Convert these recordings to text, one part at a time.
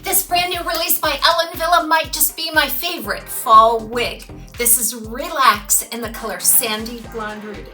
This brand new release by Ellen Villa might just be my favorite fall wig. This is Relax in the color Sandy Blonde Rooted.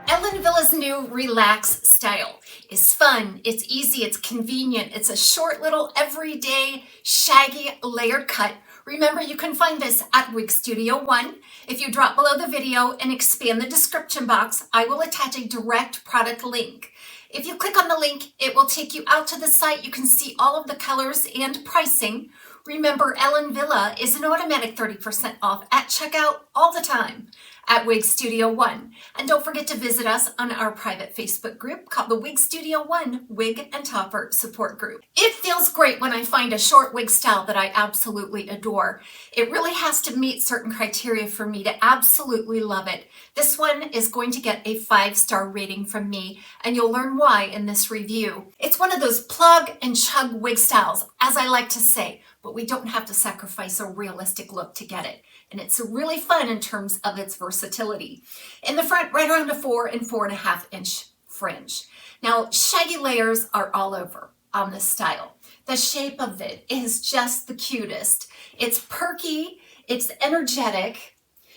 Ellen Villa's new Relax style is fun, it's easy, it's convenient, it's a short little everyday shaggy layered cut. Remember, you can find this at Wig Studio 1. If you drop below the video and expand the description box, I will attach a direct product link. If you click on the link, it will take you out to the site. You can see all of the colors and pricing. Remember, Ellen Villa is an automatic 30% off at checkout all the time at Wig Studio 1. And don't forget to visit us on our private Facebook group called the Wig Studio 1 Wig and Topper Support Group. It feels great when I find a short wig style that I absolutely adore. It really has to meet certain criteria for me to absolutely love it. This one is going to get a 5-star rating from me, and you'll learn why in this review. It's one of those plug and chug wig styles, as I like to say, but we don't have to sacrifice a realistic look to get it. And it's really fun in terms of its versatility. In the front, right around a 4 and 4.5 inch fringe. Now, shaggy layers are all over on this style. The shape of it is just the cutest. It's perky, it's energetic.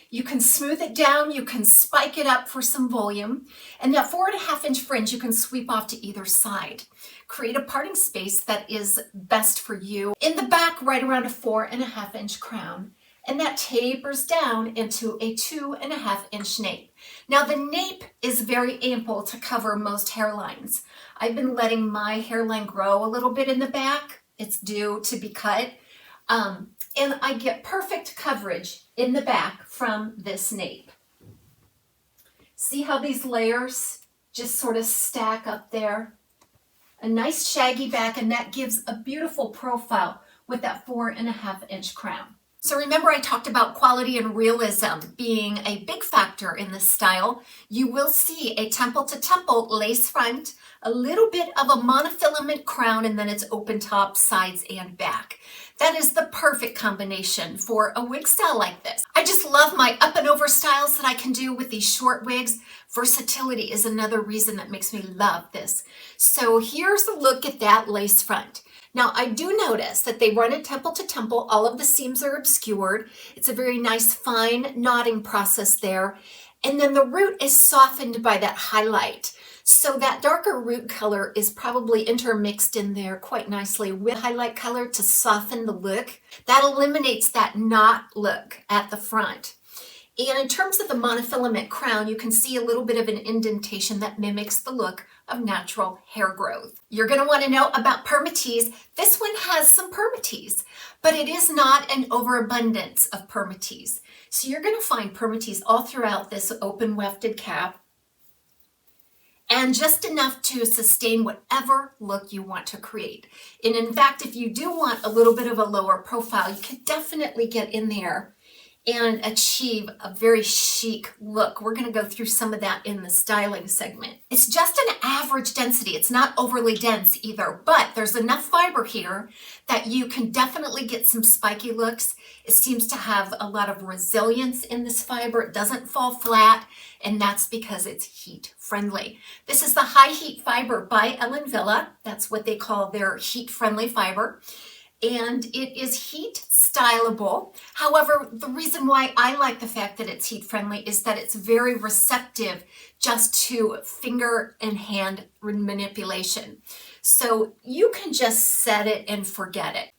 You can smooth it down, you can spike it up for some volume. And that 4.5 inch fringe you can sweep off to either side. Create a parting space that is best for you. In the back, right around a 4.5 inch crown. And that tapers down into a 2.5 inch nape. Now the nape is very ample to cover most hairlines. I've been letting my hairline grow a little bit in the back. It's due to be cut. And I get perfect coverage in the back from this nape. See how these layers just sort of stack up there? A nice shaggy back, and that gives a beautiful profile with that 4.5 inch crown. So remember, I talked about quality and realism being a big factor in this style. You will see a temple to temple lace front, a little bit of a monofilament crown, and then it's open top, sides, and back. That is the perfect combination for a wig style like this. I just love my up and over styles that I can do with these short wigs. Versatility is another reason that makes me love this. So here's a look at that lace front. Now, I do notice that they run it temple to temple. All of the seams are obscured. It's a very nice, fine knotting process there. And then the root is softened by that highlight. So that darker root color is probably intermixed in there quite nicely with highlight color to soften the look. That eliminates that knot look at the front. And in terms of the monofilament crown, you can see a little bit of an indentation that mimics the look of natural hair growth. You're going to want to know about permatease. This one has some permatease, but it is not an overabundance of permatease. So you're going to find permatease all throughout this open wefted cap, and just enough to sustain whatever look you want to create. And in fact, if you do want a little bit of a lower profile, you could definitely get in there and achieve a very chic look. We're going to go through some of that in the styling segment. It's just an average density. It's not overly dense either, but there's enough fiber here that you can definitely get some spiky looks. It seems to have a lot of resilience in this fiber. It doesn't fall flat, and that's because it's heat friendly. This is the high heat fiber by Ellen Villa. That's what they call their heat friendly fiber. And it is heat styleable. However, the reason why I like the fact that it's heat friendly is that it's very receptive just to finger and hand manipulation. So you can just set it and forget it.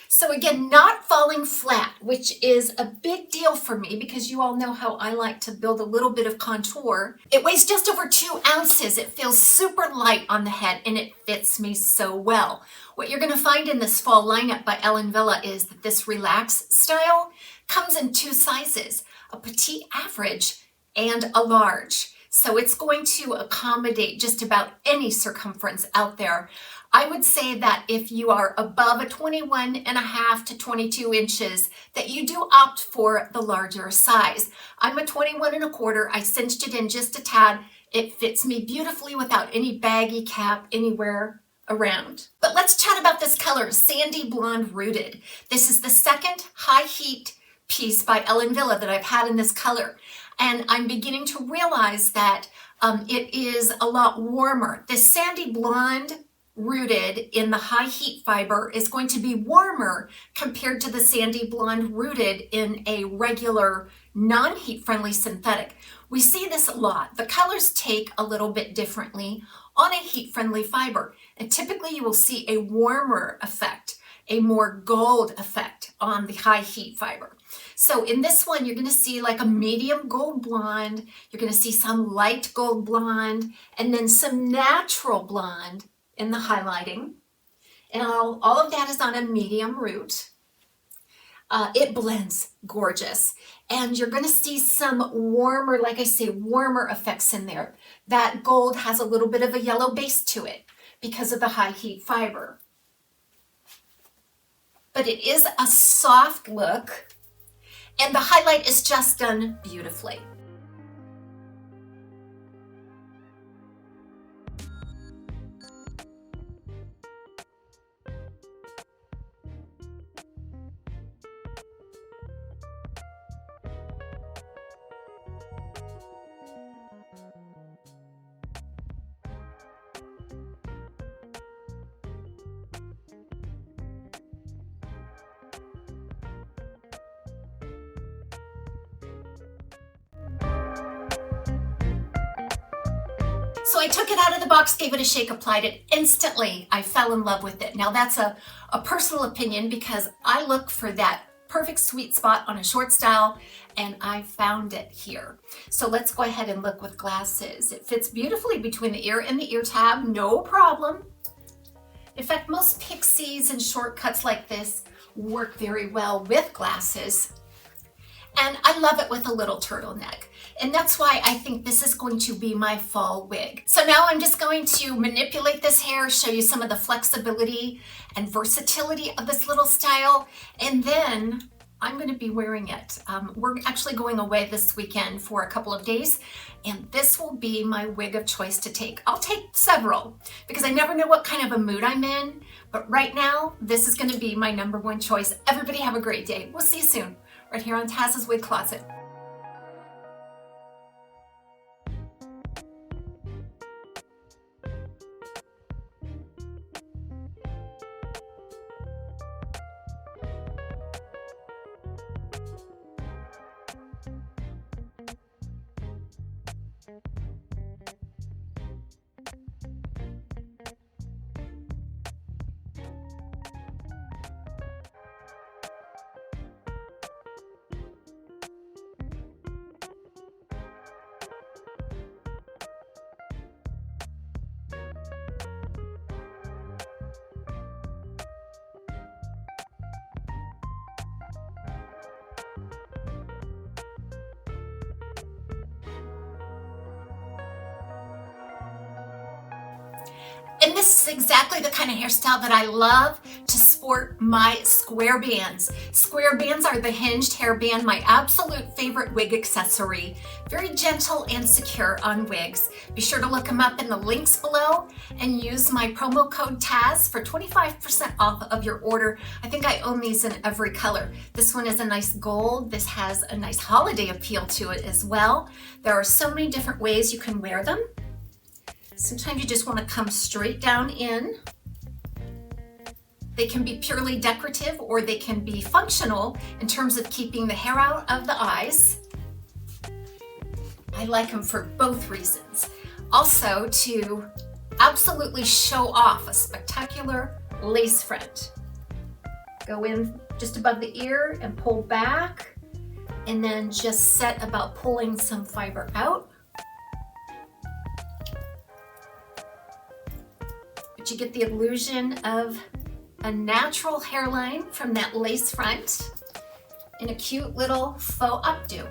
So again, not falling flat, which is a big deal for me because you all know how I like to build a little bit of contour. It weighs just over 2 ounces. It feels super light on the head, and it fits me so well. What you're going to find in this fall lineup by Ellen Villa is that this Relax style comes in 2 sizes, a petite average and a large. So it's going to accommodate just about any circumference out there. I would say that if you are above a 21.5 to 22 inches, that you do opt for the larger size. I'm a 21.25. I cinched it in just a tad. It fits me beautifully without any baggy cap anywhere around. But let's chat about this color, Sandy Blonde Rooted. This is the second high heat piece by Ellen Villa that I've had in this color. And I'm beginning to realize that it is a lot warmer. This Sandy Blonde rooted in the high heat fiber is going to be warmer compared to the sandy blonde rooted in a regular non-heat friendly synthetic. We see this a lot. The colors take a little bit differently on a heat friendly fiber, and typically you will see a warmer effect, a more gold effect on the high heat fiber. So in this one, you're going to see like a medium gold blonde, you're going to see some light gold blonde, and then some natural blonde in the highlighting. And all of that is on a medium root. It blends gorgeous. And you're going to see some warmer, like I say, warmer effects in there. That gold has a little bit of a yellow base to it because of the high heat fiber. But it is a soft look, and the highlight is just done beautifully. So I took it out of the box, gave it a shake, applied it. Instantly, I fell in love with it. Now that's a personal opinion because I look for that perfect sweet spot on a short style, and I found it here. So let's go ahead and look with glasses. It fits beautifully between the ear and the ear tab, no problem. In fact, most pixies and shortcuts like this work very well with glasses. And I love it with a little turtleneck. And that's why I think this is going to be my fall wig. So now I'm just going to manipulate this hair, show you some of the flexibility and versatility of this little style, and then I'm going to be wearing it. We're actually going away this weekend for a couple of days, and this will be my wig of choice to take. I'll take several because I never know what kind of a mood I'm in, but right now this is going to be my #1 choice. Everybody have a great day. We'll see you soon right here on Taz's Wig Closet. And this is exactly the kind of hairstyle that I love to sport my square bands. Square bands are the hinged hairband, my absolute favorite wig accessory. Very gentle and secure on wigs. Be sure to look them up in the links below and use my promo code TAZS for 25% off of your order. I think I own these in every color. This one is a nice gold. This has a nice holiday appeal to it as well. There are so many different ways you can wear them. Sometimes you just want to come straight down in. They can be purely decorative or they can be functional in terms of keeping the hair out of the eyes. I like them for both reasons. Also to absolutely show off a spectacular lace front. Go in just above the ear and pull back, and then just set about pulling some fiber out. You get the illusion of a natural hairline from that lace front in a cute little faux updo.